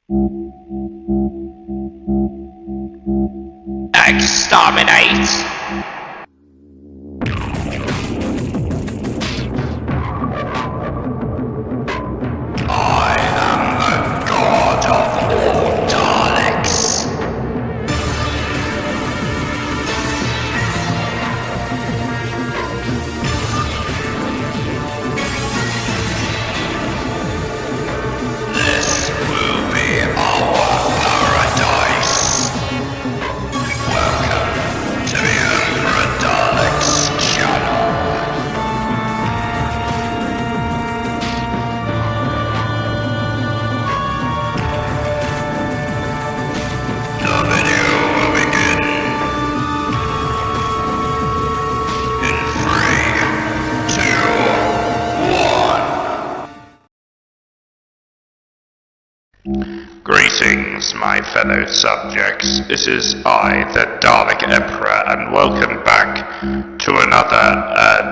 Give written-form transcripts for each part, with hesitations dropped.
Exterminate! I am the god of all Daleks. This will be our paradise. Welcome to the Emperor Dalek's channel. The video will begin in 3, 2, 1. Greetings, my fellow subjects. This is I, the Dalek Emperor, and welcome back to another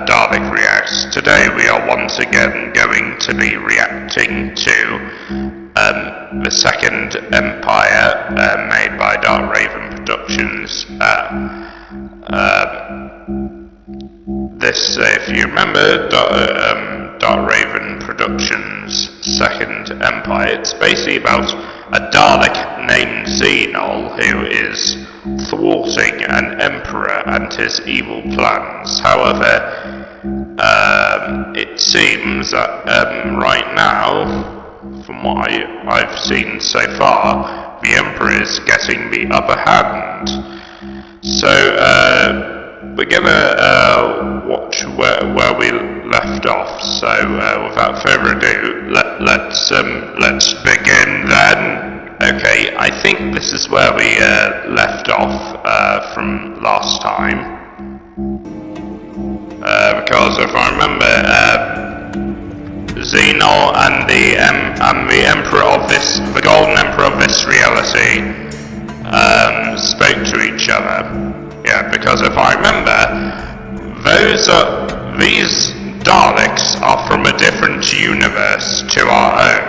Dalek Reacts. Today we are once again going to be reacting to the Second Empire, made by Dark Raven Productions. This, if you remember, Dark Raven Productions' Second Empire, it's basically about a Dalek named Xenol who is thwarting an emperor and his evil plans. However, it seems that right now, from what I've seen so far, the emperor is getting the upper hand. So, we're gonna watch where we left off. So, without further ado, let's begin then. Okay, I think this is where we left off from last time. Because if I remember, Xenol and the Emperor of this, the Golden Emperor of this reality, spoke to each other. Yeah, because if I remember, these Daleks are from a different universe to our own.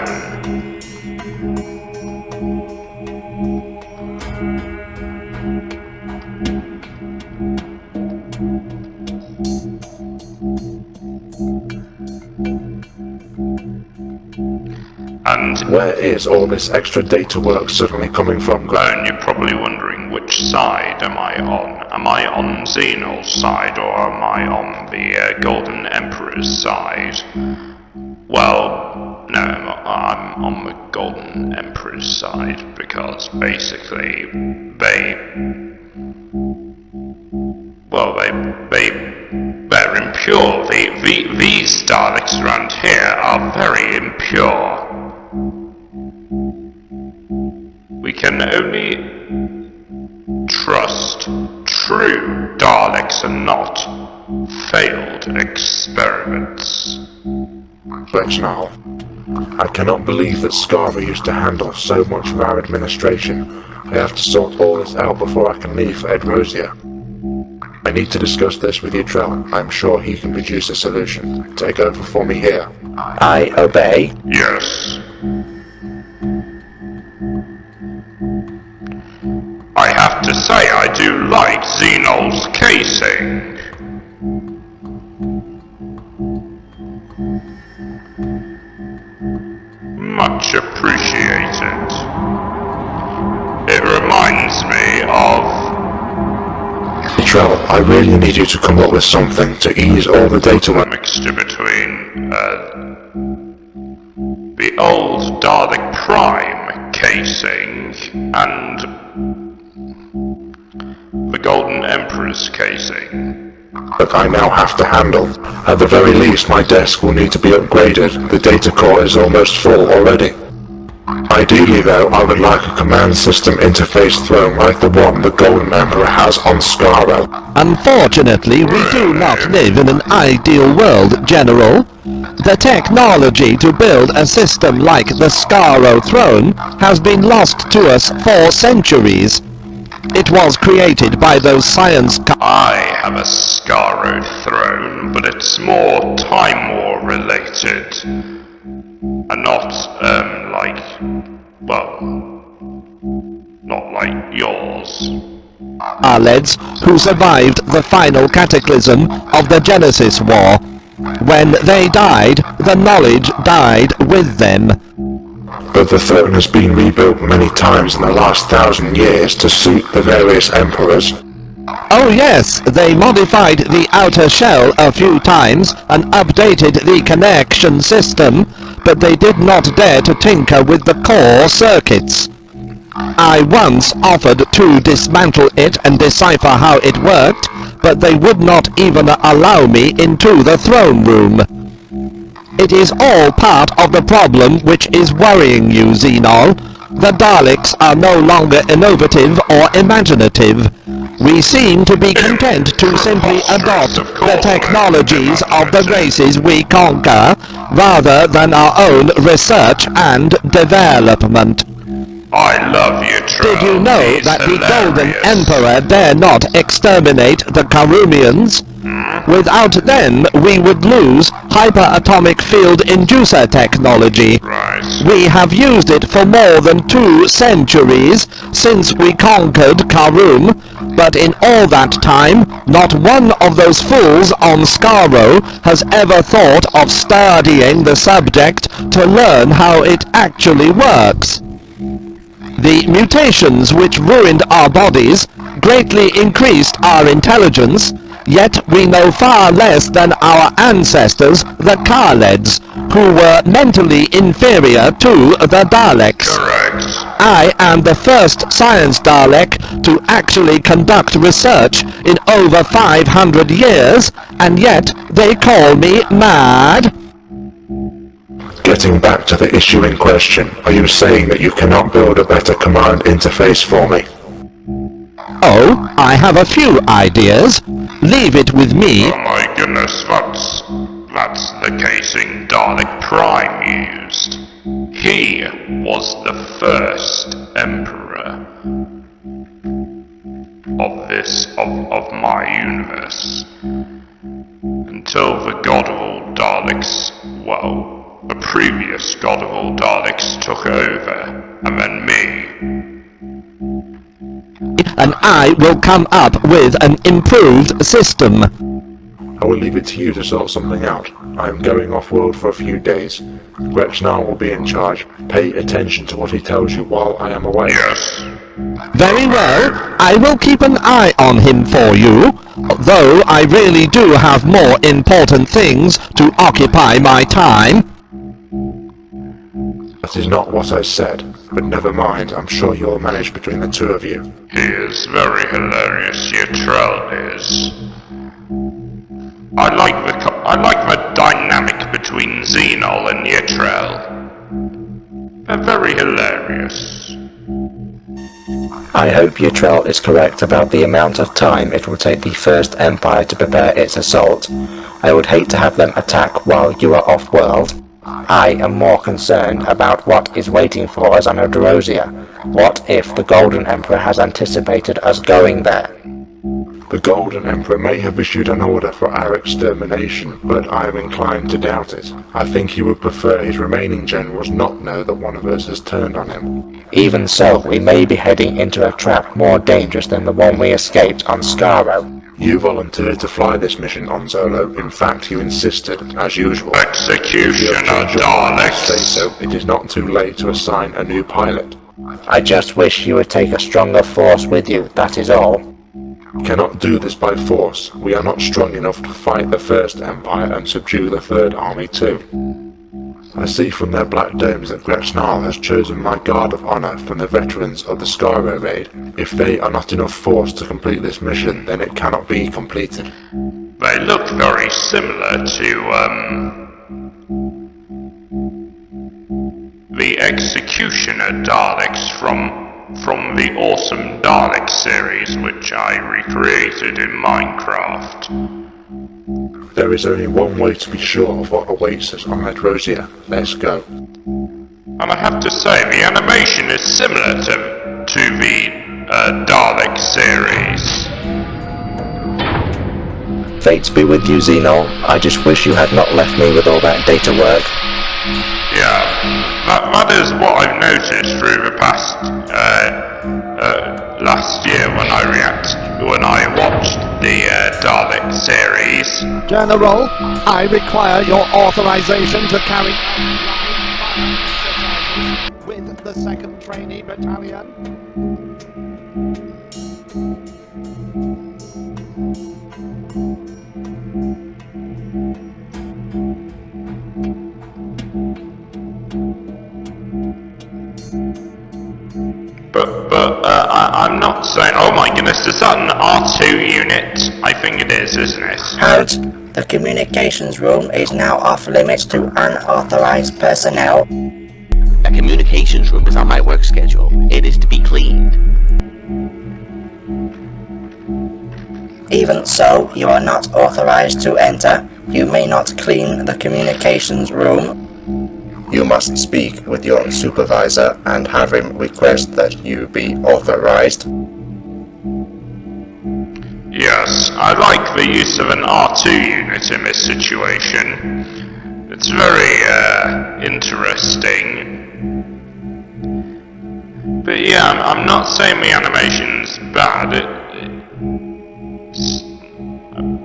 And where is all this extra data work suddenly coming from? And you're probably wondering, which side am I on? Am I on Xenol's side, or am I on the Golden Emperor's side? Well, no, I'm on the Golden Emperor's side, because basically they're impure. These Daleks around here are very impure. We can only trust true Daleks and not failed experiments. Now, I cannot believe that Scarver used to handle so much of our administration. I have to sort all this out before I can leave for Edrosia. I need to discuss this with Utrell. I'm sure he can produce a solution. Take over for me here. I obey. Yes. I have to say, I do like Xenol's casing. Much appreciated. It reminds me of... Utrell, I really need you to come up with something to ease all the data mixture between the old Dalek Prime casing and the Golden Emperor's casing. That I now have to handle. At the very least, my desk will need to be upgraded. The data core is almost full already. Ideally though, I would like a command system interface throne like the one the Golden Emperor has on Skaro. Unfortunately, we do not live in an ideal world, General. The technology to build a system like the Skaro throne has been lost to us for centuries. It was created by those science... I have a Skaro throne, but it's more Time War related. And not, like, well, not like yours. Daleks who survived the final cataclysm of the Genesis War. When they died, the knowledge died with them. But the throne has been rebuilt many times in the last 1,000 years to suit the various emperors. Oh yes, they modified the outer shell a few times and updated the connection system, but they did not dare to tinker with the core circuits. I once offered to dismantle it and decipher how it worked, but they would not even allow me into the throne room. It is all part of the problem which is worrying you, Xenol. The Daleks are no longer innovative or imaginative. We seem to be content to simply adopt the technologies of the races we conquer, rather than our own research and development. I love you, Troll. Did you know He's that the Golden hilarious. Emperor dare not exterminate the Carumians? Without them, we would lose hyperatomic field inducer technology. Right. We have used it for more than 2 centuries since we conquered Karum, but in all that time, not one of those fools on Skaro has ever thought of studying the subject to learn how it actually works. The mutations which ruined our bodies greatly increased our intelligence, yet we know far less than our ancestors, the Khaleds, who were mentally inferior to the Daleks. Correct. I am the first science Dalek to actually conduct research in over 500 years, and yet they call me mad. Getting back to the issue in question, are you saying that you cannot build a better command interface for me? Oh, I have a few ideas. Leave it with me. Oh my goodness, that's the casing Dalek Prime used. He was the first emperor of my universe. Until the god of all Daleks, well, the previous god of all Daleks took over, and then me. And I will come up with an improved system. I will leave it to you to sort something out. I am going off-world for a few days. Grexnar will be in charge. Pay attention to what he tells you while I am away. Yes. Very well, I will keep an eye on him for you, though I really do have more important things to occupy my time. That is not what I said, but never mind, I'm sure you'll manage between the two of you. He is very hilarious, Trell is. I like the dynamic between Xenol and Yitrell. They're very hilarious. I hope Yitrell is correct about the amount of time it will take the First Empire to prepare its assault. I would hate to have them attack while you are off-world. I am more concerned about what is waiting for us on Odrosia. What if the Golden Emperor has anticipated us going there? The Golden Emperor may have issued an order for our extermination, but I am inclined to doubt it. I think he would prefer his remaining generals not know that one of us has turned on him. Even so, we may be heading into a trap more dangerous than the one we escaped on Skaro. You volunteered to fly this mission on Zolo. In fact, you insisted, as usual. Executioner Say Daleks. so. It is not too late to assign a new pilot. I just wish you would take a stronger force with you, that is all. We cannot do this by force. We are not strong enough to fight the First Empire and subdue the Third Army too. I see from their black domes that Grexnar has chosen my guard of honor from the veterans of the Skaro raid. If they are not enough force to complete this mission, then it cannot be completed. They look very similar to, the Executioner Daleks from the awesome Dalek series, which I recreated in Minecraft. There is only one way to be sure of what awaits us on Medrosia. Let's go. And I have to say, the animation is similar to the Dalek series. Fates be with you, Xenol. I just wish you had not left me with all that data work. Yeah, that is what I've noticed through the past last year when I watched the Dalek series. General, I require your authorization to carry with the 2nd Trainee Battalion. But I'm not saying. Oh my goodness, is that an R2 unit? I think it is, isn't it? Halt! The communications room is now off limits to unauthorized personnel. A communications room is on my work schedule. It is to be cleaned. Even so, you are not authorized to enter. You may not clean the communications room. You must speak with your supervisor and have him request that you be authorized. Yes, I like the use of an R2 unit in this situation. It's very, interesting. But yeah, I'm not saying the animation's bad,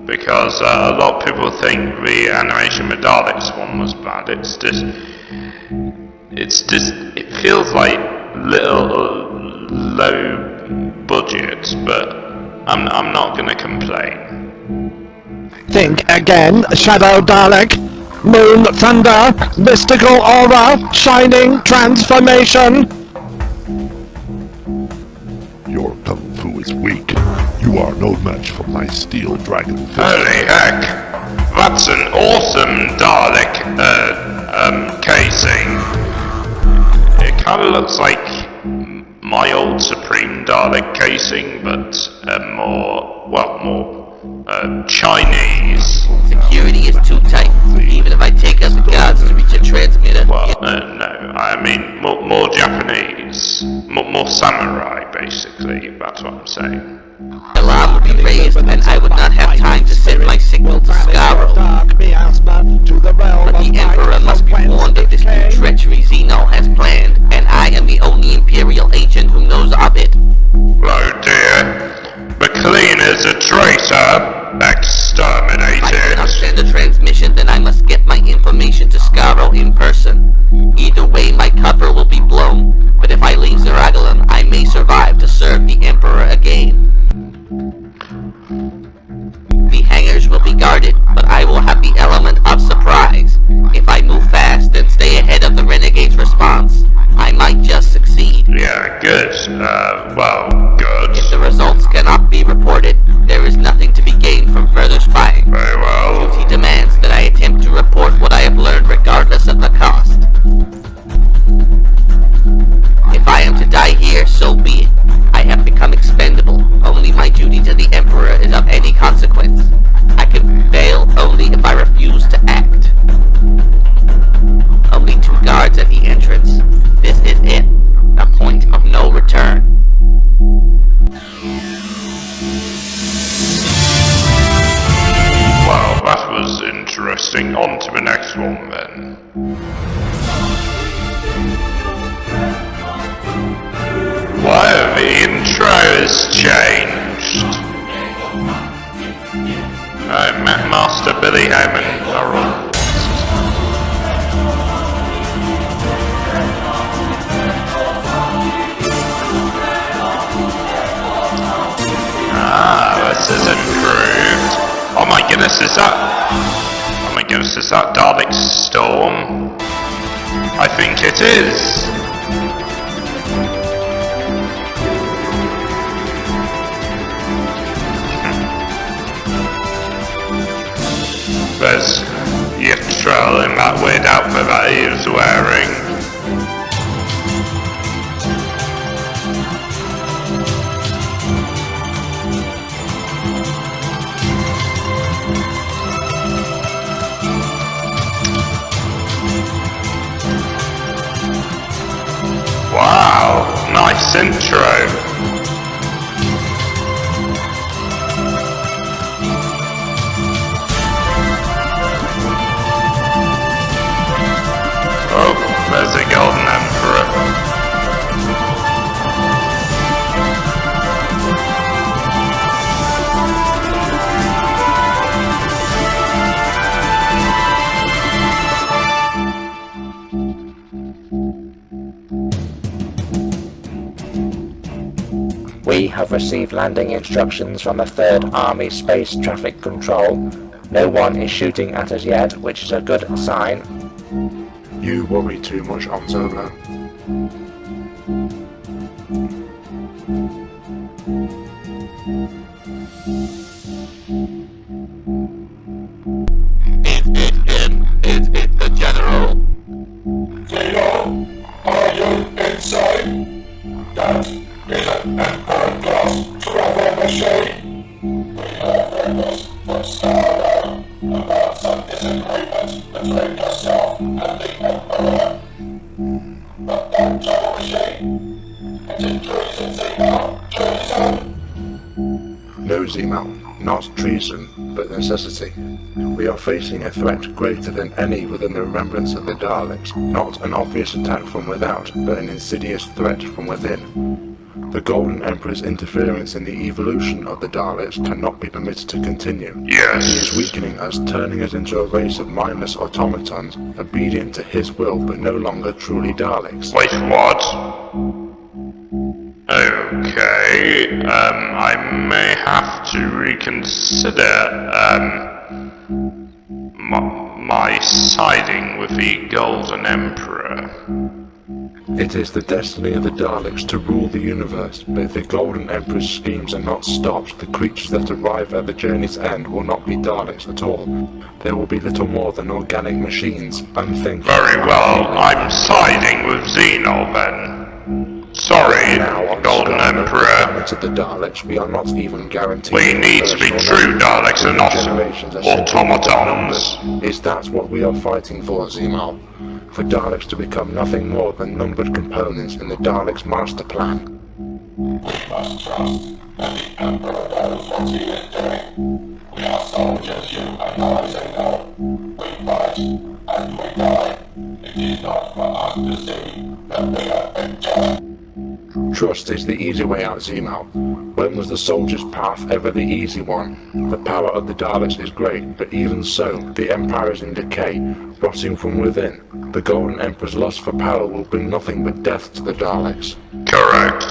because a lot of people think the animation with Daleks one was bad. It feels like little low budget, but I'm not gonna complain. Think again, Shadow Dalek. Moon thunder, mystical aura, shining transformation. Your kung fu is weak. You are no match for my steel dragon fist. Holy heck! That's an awesome Dalek, casing. It kinda looks like my old Supreme Dalek casing, but more Chinese. Security is too tight. Even if I take out the guards to reach a transmitter. Well, no, I mean more Japanese, more samurai, basically. That's what I'm saying. Alarm would be raised, and I would not have time to send my signal to Skaro. But the Emperor must be warned of this new treachery Xeno has planned, and I am the only Imperial agent who knows of it. Oh dear. McLean is a traitor. If I Exterminated. cannot send a transmission, then I must get my information to Skaro in person. Either way, my cover will be blown, but if I leave Zeragalan, I may survive to serve the Emperor again. The hangars will be guarded, but I will have the element of surprise. If I move fast and stay ahead of the Renegade's response, I might just succeed. Yeah, good. Well, good. If the results cannot be reported, there is nothing to be gained from further spying. Very well. Duty demands that I attempt to report what I have learned regardless of the cost. If I am to die here, so be it. I have become expendable. Only my duty to the Emperor is of any consequence. I can fail only if I refuse to act. Only 2 guards at the entrance. This is it. A point of no return. Well, that was interesting. On to the next one then. Whoa, the intro has changed. Master Billy Hammond. Alright. This is improved. Oh my goodness, is that Dalek Storm? I think it is. There's Yittrell in that weird outfit that he was wearing. Wow, nice intro. Oh, there's a golden emperor. We have received landing instructions from the 3rd Army Space Traffic Control. No one is shooting at us yet, which is a good sign. You worry too much, Onzola. It's the General. Zeno, are you insane? That is an Emperor-class travel machine. We have heard this from Starlight about some disagreement between yourself and the Emperor. But that travel machine, it is treason, Zeno, treason. No, Zemo, not treason, but necessity. We are facing a threat greater than any within the remembrance of the Daleks, not an obvious attack from without, but an insidious threat from within. The Golden Emperor's interference in the evolution of the Daleks cannot be permitted to continue. Yes. He is weakening us, turning us into a race of mindless automatons, obedient to his will but no longer truly Daleks. Wait, what? Okay, I may have to reconsider, my siding with the Golden Emperor. It is the destiny of the Daleks to rule the universe, but if the Golden Emperor's schemes are not stopped, the creatures that arrive at the journey's end will not be Daleks at all. They will be little more than organic machines, unthinking. Very well, I'm siding with Xeno then. Sorry, Golden Emperor. To the Daleks, we are not even guaranteed. We need to be true Daleks and not automatons. Is that what we are fighting for, Zemo? For Daleks to become nothing more than numbered components in the Daleks' master plan. We must trust that the Emperor knows what he is doing. We are soldiers, you and I, Zeno. We fight, and we die. It is not for us to see that we are victors. Trust is the easy way out, Zemo. When was the soldier's path ever the easy one? The power of the Daleks is great, but even so, the Empire is in decay, rotting from within. The Golden Emperor's lust for power will bring nothing but death to the Daleks. Correct.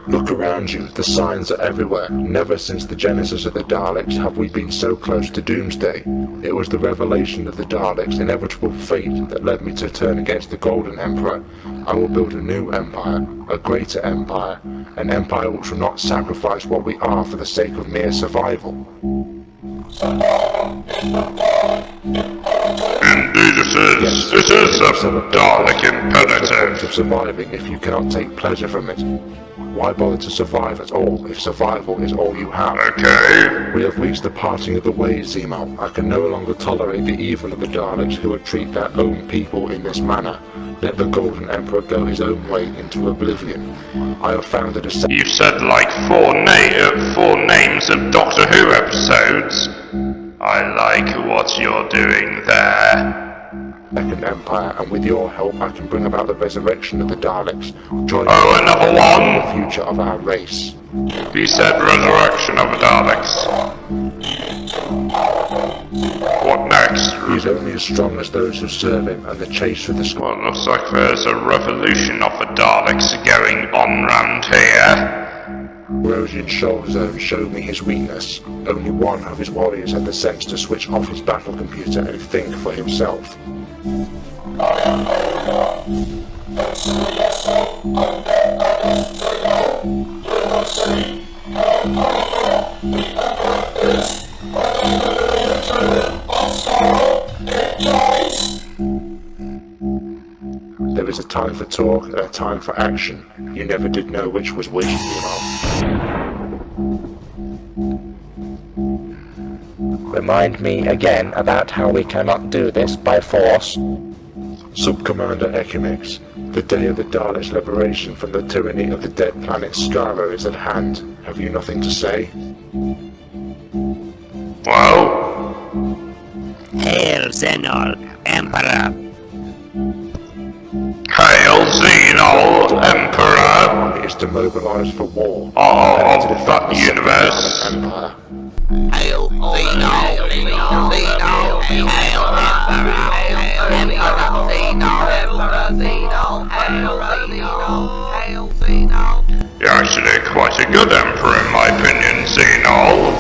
Look around you, the signs are everywhere. Never since the genesis of the Daleks have we been so close to doomsday. It was the revelation of the Daleks' inevitable fate that led me to turn against the Golden Emperor. I will build a new empire, a greater empire, an empire which will not sacrifice what we are for the sake of mere survival. Indeed it is a Dalek imperative. What's the point of surviving if you cannot take pleasure from it? Why bother to survive at all if survival is all you have? Okay. We have reached the parting of the ways, Zemo. I can no longer tolerate the evil of the Daleks who would treat their own people in this manner. Let the Golden Emperor go his own way into oblivion. I have founded a You said like four names of Doctor Who episodes. I like what you're doing there. second empire, and with your help I can bring about the resurrection of the Daleks. Join another one? The future of our race. You said resurrection of the Daleks. What next? He's only as strong as those who serve him, and the chase for the sky. Well, it looks like there's a revolution of the Daleks going on round here. Rosian Shoal Zone showed me his weakness. Only one of his warriors had the sense to switch off his battle computer and think for himself. There is a time for talk and a time for action. You never did know which was which, you know. Remind me again about how we cannot do this by force. Sub-Commander Ekimix, the day of the Daleks' liberation from the tyranny of the dead planet Skaro is at hand. Have you nothing to say? Well? Hail, Xenol, Emperor! Hail, Xenol, Emperor! Is to mobilize for war. That universe. Empire. Hail, Xenol, Xenol, Hail, Emperor, You're actually quite a good Emperor in my opinion, Xenol.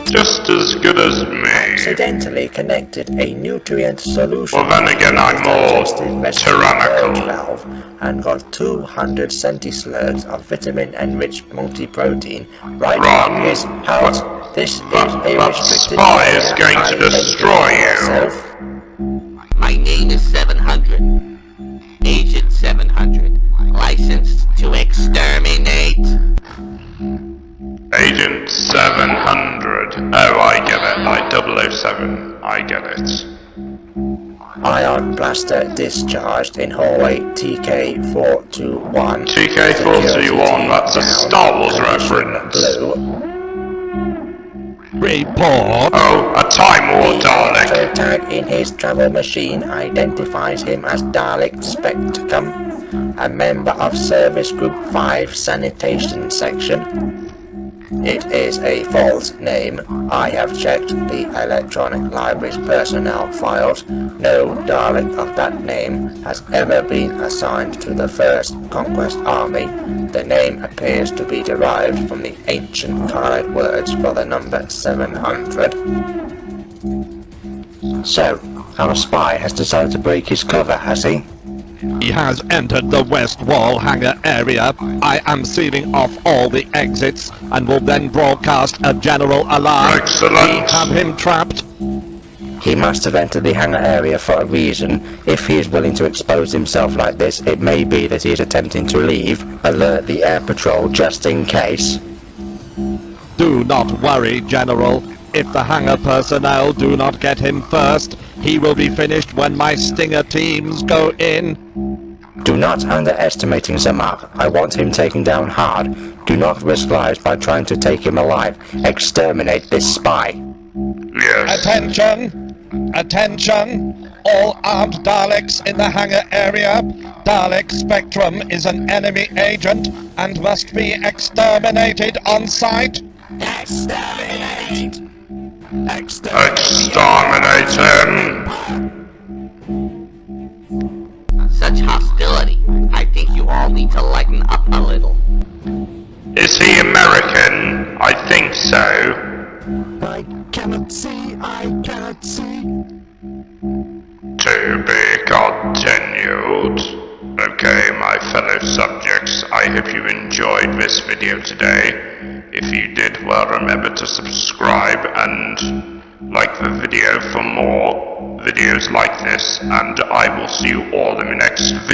Just as good as me. Accidentally connected a nutrient solution. Well, then again, I'm more tyrannical. Valve and got 200 centislugs of vitamin-enriched multi-protein right Run. up his house. This is a That restricted spy area. is going to I destroy myself. My name is 700. Agent 700. Licensed to exterminate. Agent 700. Oh, I get it. Like 007. I get it. Ion blaster discharged in hallway TK421. TK421, that's a Star Wars reference. Blue. Report. Oh, a Time War The Dalek. auto tag in his travel machine identifies him as Dalek Spectrum, a member of Service Group 5 Sanitation Section. It is a false name. I have checked the electronic library's personnel files. No Dalek of that name has ever been assigned to the First Conquest Army. The name appears to be derived from the ancient Khaled words for the number 700. So, our spy has decided to break his cover, has he? He has entered the west wall hangar area. I am sealing off all the exits and will then broadcast a general alarm. Excellent. We have him trapped. He must have entered the hangar area for a reason. If he is willing to expose himself like this, it may be that he is attempting to leave. Alert the air patrol just in case. Do not worry, General. If the hangar personnel do not get him first, he will be finished when my Stinger teams go in. Do not underestimate him, Zamak. I want him taken down hard. Do not risk lives by trying to take him alive. Exterminate this spy. Yes. Attention! Attention! All armed Daleks in the hangar area. Dalek Spectrum is an enemy agent and must be exterminated on sight. Exterminate! Exterminate him! Such hostility. I think you all need to lighten up a little. Is he American? I think so. I cannot see, I cannot see. To be continued. Okay, my fellow subjects, I hope you enjoyed this video today. If you did, well, remember to subscribe and like the video for more videos like this, and I will see you all in the next video.